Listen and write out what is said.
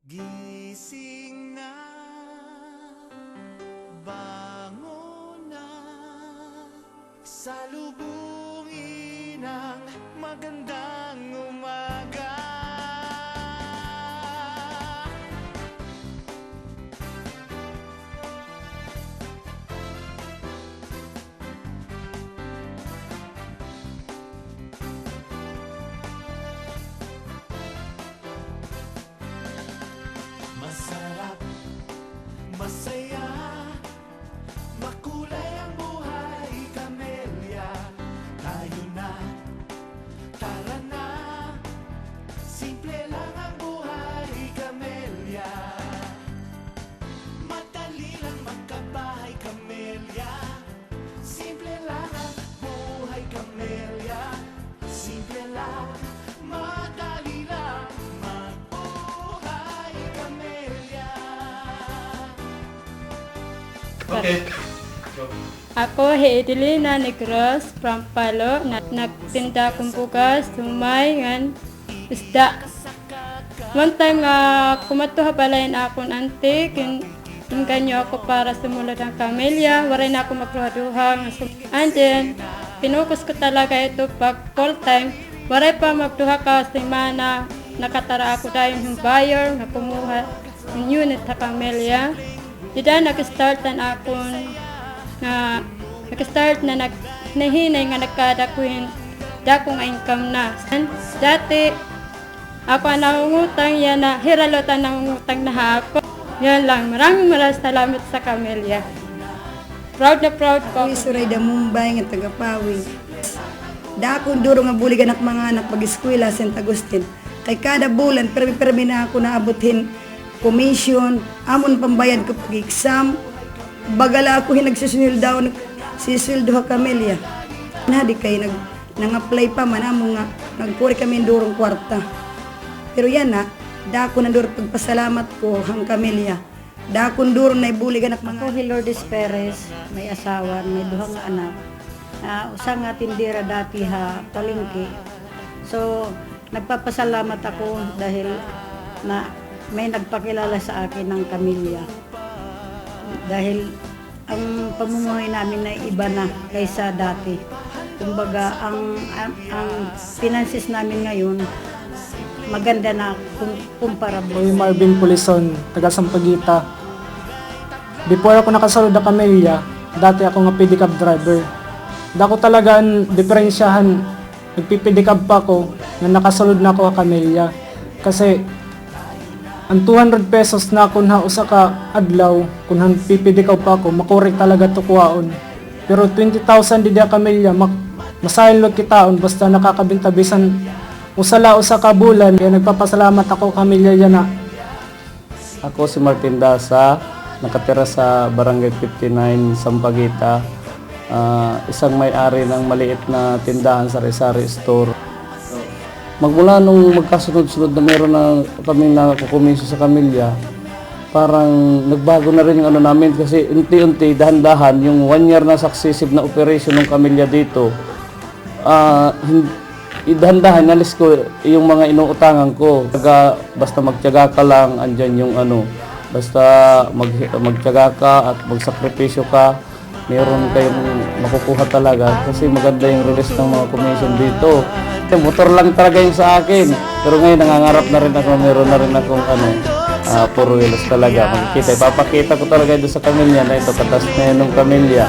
Gising na, bangon na, salubungin ang magandang umaga. Masarap, masaya, makulay ang buhay, Camellia. Tayo na, tara na, simple lang ang buhay, Camellia. Madali lang magkabahay, Camellia. Simple lang ang buhay, Camellia. Simple lang, madali lang magbuhay, Camellia. Okay. Go. Ako, Heidelina Negros from Palo. Nagtinda kong bugas, sumay, ngan, isda. One time nga, kumatuha balayin akong antik, yung ganyo ako para sumulad ang Camellia. Waray na ako magduha-duha. And then, pinukus ko talaga ito pag full time. Waray pa magduha ka semana, nakatara ako dahil yung buyer, nga kumuha yung unit sa Camellia. Dida nag-start na akong nahinay nga nagkadakuhin dakong income na. And dati ako ang nangungutang yan na hiralotan nangungutang na hapon. Yan lang. Maraming salamat sa Camellia. Proud na proud ko. Ako isuray da Mumbai nga taga-Pawi. Da akong duro nga buligan ak mga anak pag-eskwela St. Agustin. Kay kada bulan permi na ako naabothin commission, amon pambayad ko pag-exam. Bagala ako hinagsisunil daw sisweldo ha Camellia. Nadi kay nang-apply pa man amo nga nagpuri kami durong kwarta. Pero yan na, da ako na duro pagpasalamat ko hang Camellia. Da akong duro na ibuligan ak mga. Ako Hilordes Perez, may asawa, may duhang anak. Usa nga tindera dati ha, palengke. So, nagpapasalamat ako dahil na may nagpakilala sa akin ng Camellia. Dahil ang pamumuhay namin na iba na kaysa dati. Kumbaga, ang finances namin ngayon, maganda na comparable. Ako Marvin Pulison, taga Sampaguita. Before ako nakasalod na Camellia, dati ako nga pedicab driver. Dako talaga ang diferensyahan, nagpipedicab pa ako, na nakasalod na ako sa Camellia. Kasi ang 200 pesos na kung usa ka adlaw, kung pipidikaw pa ako, makorek talaga to kuwaon. Pero 20,000 di da Camellia, masahin lo kitaon basta nakakabintabisan usala usa ka bulan. Kaya nagpapasalamat ako Camellia yan na. Ako si Martin Dasa, nakatira sa Barangay 59, Sampaguita. Isang may-ari ng maliit na tindahan sa Sari-Sari Store. Magmula nung magkasunod-sunod na meron na kaming nakukumiso sa Camellia, parang nagbago na rin yung ano namin kasi unti-unti, dahan-dahan, yung 1 year na successive na operation ng Camellia dito, dahan-dahan, nalis ko yung mga inuutangan ko. Basta magtiyaga ka lang, andyan yung ano, basta magtiyaga ka at magsakripisyo ka, meron kayong makukuha talaga kasi maganda yung release ng mga commission dito. Motor lang talaga yung sa akin. Pero ngayon nangangarap na rin ako, meron na rin akong four wheels talaga. Ipapakita ko talaga doon sa Camellia na ito, katas na yun ng Camellia.